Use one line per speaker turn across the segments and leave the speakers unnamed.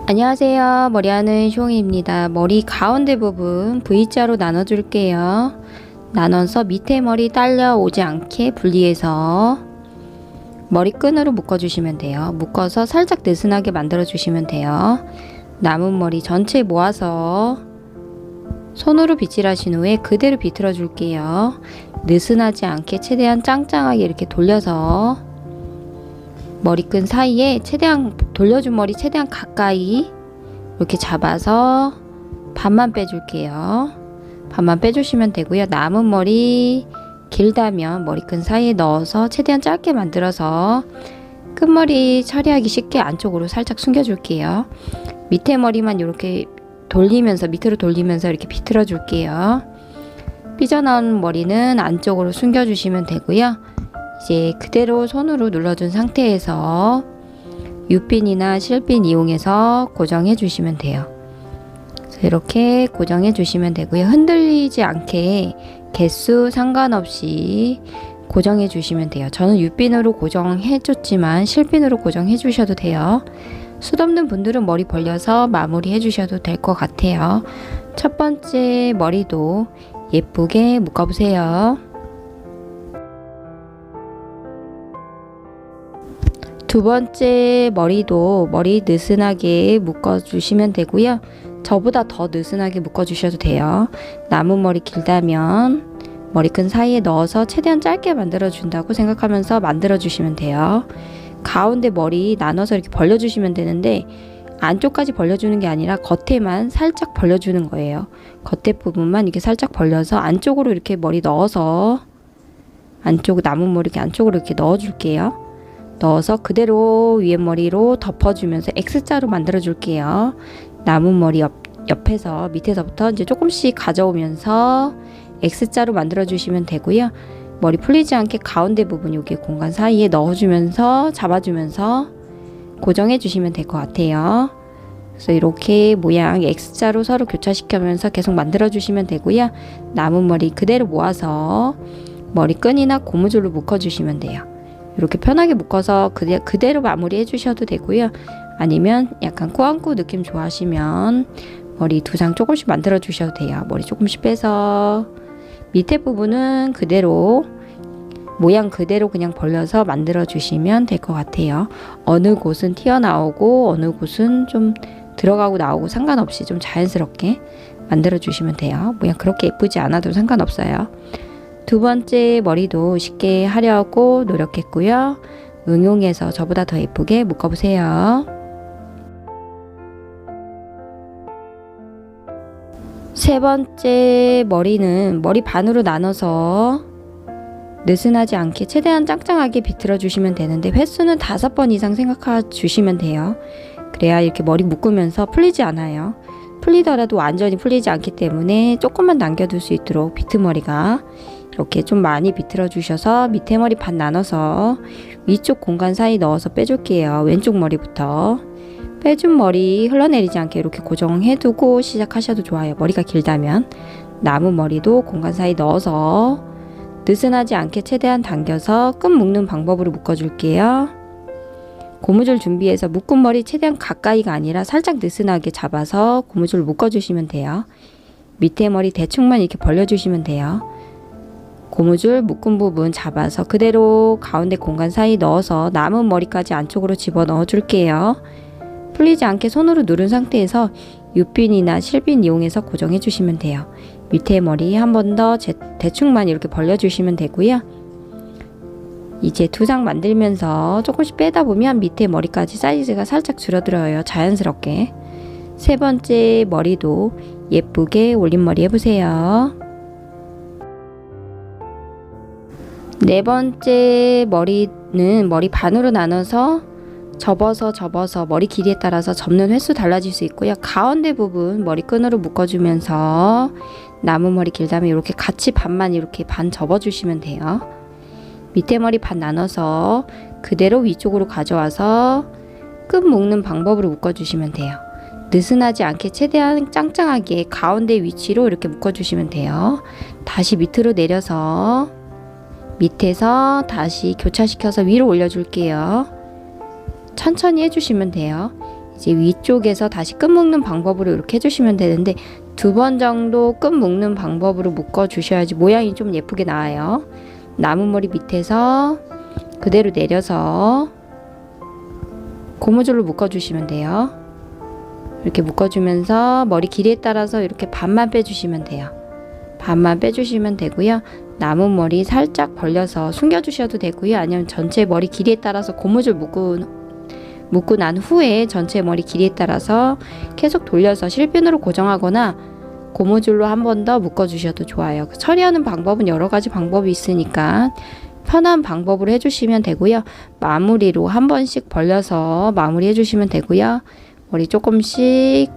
안녕하세요. 머리하는 숑입니다. 머리 가운데 부분 V자로 나눠줄게요. 나눠서 밑에 머리 딸려오지 않게 분리해서 머리끈으로 묶어주시면 돼요. 묶어서 살짝 느슨하게 만들어주시면 돼요. 남은 머리 전체 모아서 손으로 빗질하신 후에 그대로 비틀어 줄게요. 느슨하지 않게 최대한 짱짱하게 이렇게 돌려서 머리끈 사이에 최대한 돌려준 머리 최대한 가까이 이렇게 잡아서 반만 빼줄게요. 반만 빼주시면 되고요. 남은 머리 길다면 머리끈 사이에 넣어서 최대한 짧게 만들어서 끝머리 처리하기 쉽게 안쪽으로 살짝 숨겨줄게요. 밑에 머리만 이렇게 돌리면서 밑으로 돌리면서 이렇게 비틀어 줄게요. 삐져나온 머리는 안쪽으로 숨겨주시면 되고요. 이제 그대로 손으로 눌러준 상태에서 U핀이나 실핀 이용해서 고정해 주시면 돼요. 이렇게 고정해 주시면 되고요. 흔들리지 않게 개수 상관없이 고정해 주시면 돼요. 저는 U핀으로 고정해 줬지만 실핀으로 고정해 주셔도 돼요. 숱 없는 분들은 머리 벌려서 마무리 해 주셔도 될 것 같아요. 첫 번째 머리도 예쁘게 묶어 보세요. 두 번째 머리도 머리 느슨하게 묶어 주시면 되고요. 저보다 더 느슨하게 묶어 주셔도 돼요. 남은 머리 길다면 머리끈 사이에 넣어서 최대한 짧게 만들어 준다고 생각하면서 만들어 주시면 돼요. 가운데 머리 나눠서 이렇게 벌려 주시면 되는데 안쪽까지 벌려주는 게 아니라 겉에만 살짝 벌려주는 거예요. 겉에 부분만 이렇게 살짝 벌려서 안쪽으로 이렇게 머리 넣어서 안쪽 남은 머리 이렇게 안쪽으로 이렇게 넣어 줄게요. 넣어서 그대로 위에 머리로 덮어주면서 X자로 만들어 줄게요. 남은 머리 옆에서 밑에서부터 이제 조금씩 가져오면서 X자로 만들어 주시면 되고요. 머리 풀리지 않게 가운데 부분 여기 공간 사이에 넣어주면서 잡아주면서 고정해 주시면 될 것 같아요. 그래서 이렇게 모양 X자로 서로 교차시키면서 계속 만들어 주시면 되고요. 남은 머리 그대로 모아서 머리끈이나 고무줄로 묶어 주시면 돼요. 이렇게 편하게 묶어서 그대로 마무리 해주셔도 되고요. 아니면 약간 꾸안꾸 느낌 좋아하시면 머리 두 장 조금씩 만들어 주셔도 돼요. 머리 조금씩 빼서 밑에 부분은 그대로 모양 그대로 그냥 벌려서 만들어 주시면 될 것 같아요. 어느 곳은 튀어나오고 어느 곳은 좀 들어가고 나오고 상관없이 좀 자연스럽게 만들어 주시면 돼요. 모양 그렇게 예쁘지 않아도 상관없어요. 두 번째 머리도 쉽게 하려고 노력했고요. 응용해서 저보다 더 예쁘게 묶어보세요. 세 번째 머리는 머리 반으로 나눠서 느슨하지 않게 최대한 짱짱하게 비틀어 주시면 되는데 횟수는 5번 이상 생각해 주시면 돼요. 그래야 이렇게 머리 묶으면서 풀리지 않아요. 풀리더라도 완전히 풀리지 않기 때문에 조금만 남겨둘 수 있도록 비트머리가 이렇게 좀 많이 비틀어 주셔서 밑에 머리 반 나눠서 위쪽 공간 사이 넣어서 빼줄게요. 왼쪽 머리부터 빼준 머리 흘러내리지 않게 이렇게 고정해 두고 시작하셔도 좋아요. 머리가 길다면 남은 머리도 공간 사이 넣어서 느슨하지 않게 최대한 당겨서 끈 묶는 방법으로 묶어 줄게요. 고무줄 준비해서 묶은 머리 최대한 가까이가 아니라 살짝 느슨하게 잡아서 고무줄 묶어 주시면 돼요. 밑에 머리 대충만 이렇게 벌려 주시면 돼요. 고무줄 묶은 부분 잡아서 그대로 가운데 공간 사이 넣어서 남은 머리까지 안쪽으로 집어 넣어 줄게요. 풀리지 않게 손으로 누른 상태에서 U핀이나 실핀 이용해서 고정해 주시면 돼요. 밑에 머리 한 번 더 대충만 이렇게 벌려 주시면 되고요. 이제 두 장 만들면서 조금씩 빼다 보면 밑에 머리까지 사이즈가 살짝 줄어들어요. 자연스럽게. 세 번째 머리도 예쁘게 올림머리 해보세요. 네 번째 머리는 머리 반으로 나눠서 접어서 머리 길이에 따라서 접는 횟수 달라질 수 있고요. 가운데 부분 머리끈으로 묶어주면서 남은 머리 길다면 이렇게 같이 반만 이렇게 반 접어주시면 돼요. 밑에 머리 반 나눠서 그대로 위쪽으로 가져와서 끈 묶는 방법으로 묶어주시면 돼요. 느슨하지 않게 최대한 짱짱하게 가운데 위치로 이렇게 묶어주시면 돼요. 다시 밑으로 내려서 밑에서 다시 교차시켜서 위로 올려줄게요. 천천히 해주시면 돼요. 이제 위쪽에서 다시 끈 묶는 방법으로 이렇게 해주시면 되는데 2번 정도 끈 묶는 방법으로 묶어 주셔야지 모양이 좀 예쁘게 나와요. 나무 머리 밑에서 그대로 내려서 고무줄로 묶어 주시면 돼요. 이렇게 묶어 주면서 머리 길이에 따라서 이렇게 반만 빼주시면 돼요. 반만 빼주시면 되고요. 남은 머리 살짝 벌려서 숨겨 주셔도 되고요. 아니면 전체 머리 길이에 따라서 고무줄 묶고 난 후에 전체 머리 길이에 따라서 계속 돌려서 실핀으로 고정하거나 고무줄로 한 번 더 묶어 주셔도 좋아요. 처리하는 방법은 여러 가지 방법이 있으니까 편한 방법으로 해주시면 되고요. 마무리로 한 번씩 벌려서 마무리 해주시면 되고요. 머리 조금씩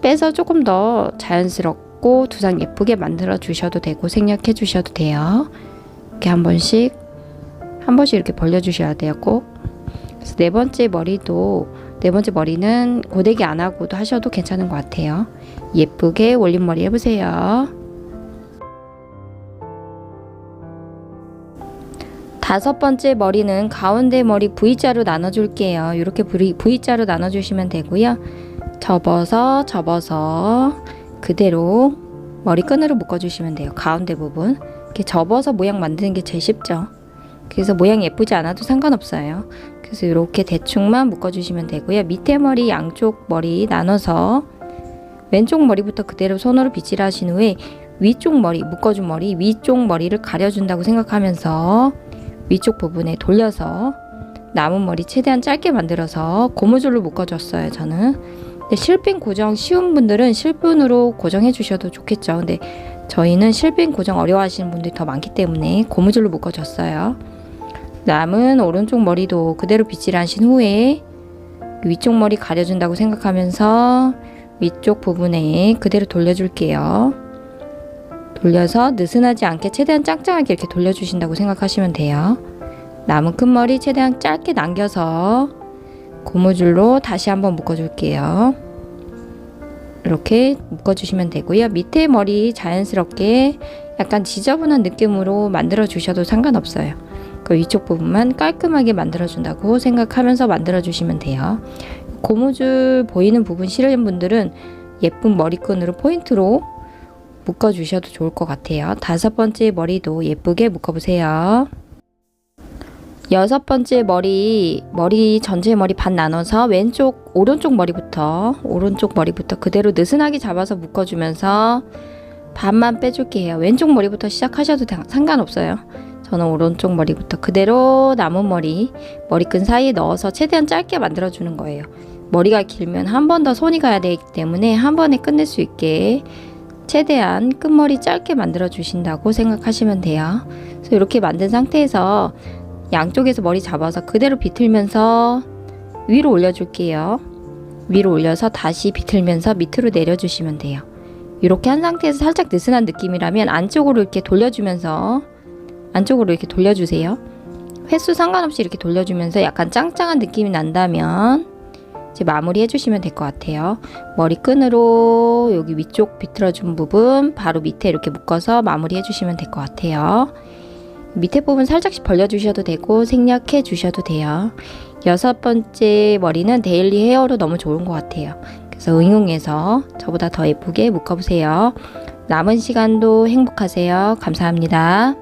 빼서 조금 더 자연스럽고 두상 예쁘게 만들어 주셔도 되고 생략해 주셔도 돼요. 이렇게 한 번씩 이렇게 벌려 주셔야 돼요. 꼭. 그래서 네 번째 머리는 고데기 안 하고도 하셔도 괜찮은 것 같아요. 예쁘게 올림머리 해보세요. 5번째 머리는 가운데 머리 V자로 나눠줄게요. 이렇게 V자로 나눠주시면 되고요. 접어서 그대로 머리끈으로 묶어주시면 돼요. 가운데 부분 이렇게 접어서 모양 만드는 게 제일 쉽죠. 그래서 모양이 예쁘지 않아도 상관없어요. 그래서 이렇게 대충만 묶어주시면 되고요. 밑에 머리 양쪽 머리 나눠서 왼쪽 머리부터 그대로 손으로 빗질 하신 후에 위쪽 머리 묶어준 머리 위쪽 머리를 가려준다고 생각하면서 위쪽 부분에 돌려서 남은 머리 최대한 짧게 만들어서 고무줄로 묶어줬어요. 저는. 근데 실핀 고정 쉬운 분들은 실핀으로 고정해 주셔도 좋겠죠. 근데 저희는 실핀 고정 어려워하시는 분들이 더 많기 때문에 고무줄로 묶어줬어요. 남은 오른쪽 머리도 그대로 빗질 하신 후에 위쪽 머리 가려준다고 생각하면서 위쪽 부분에 그대로 돌려줄게요. 돌려서 느슨하지 않게 최대한 짱짱하게 이렇게 돌려주신다고 생각하시면 돼요. 남은 큰 머리 최대한 짧게 남겨서 고무줄로 다시 한번 묶어줄게요. 이렇게 묶어주시면 되고요. 밑에 머리 자연스럽게 약간 지저분한 느낌으로 만들어 주셔도 상관없어요. 그 위쪽 부분만 깔끔하게 만들어준다고 생각하면서 만들어주시면 돼요. 고무줄 보이는 부분 싫은 분들은 예쁜 머리끈으로 포인트로 묶어주셔도 좋을 것 같아요. 5번째 머리도 예쁘게 묶어보세요. 6번째 머리 전체 머리 반 나눠서 오른쪽 머리부터 그대로 느슨하게 잡아서 묶어주면서 반만 빼줄게요. 왼쪽 머리부터 시작하셔도 상관없어요. 저는 오른쪽 머리부터 그대로 남은 머리끈 사이에 넣어서 최대한 짧게 만들어주는 거예요. 머리가 길면 한 번 더 손이 가야 되기 때문에 한 번에 끝낼 수 있게 최대한 끝머리 짧게 만들어 주신다고 생각하시면 돼요. 그래서 이렇게 만든 상태에서 양쪽에서 머리 잡아서 그대로 비틀면서 위로 올려줄게요. 위로 올려서 다시 비틀면서 밑으로 내려주시면 돼요. 이렇게 한 상태에서 살짝 느슨한 느낌이라면 안쪽으로 이렇게 돌려주면서 안쪽으로 이렇게 돌려주세요. 횟수 상관없이 이렇게 돌려주면서 약간 짱짱한 느낌이 난다면 이제 마무리 해주시면 될 것 같아요. 머리끈으로 여기 위쪽 비틀어준 부분 바로 밑에 이렇게 묶어서 마무리 해주시면 될 것 같아요. 밑에 부분 살짝씩 벌려주셔도 되고 생략해 주셔도 돼요. 6번째 머리는 데일리 헤어로 너무 좋은 것 같아요. 그래서 응용해서 저보다 더 예쁘게 묶어보세요. 남은 시간도 행복하세요. 감사합니다.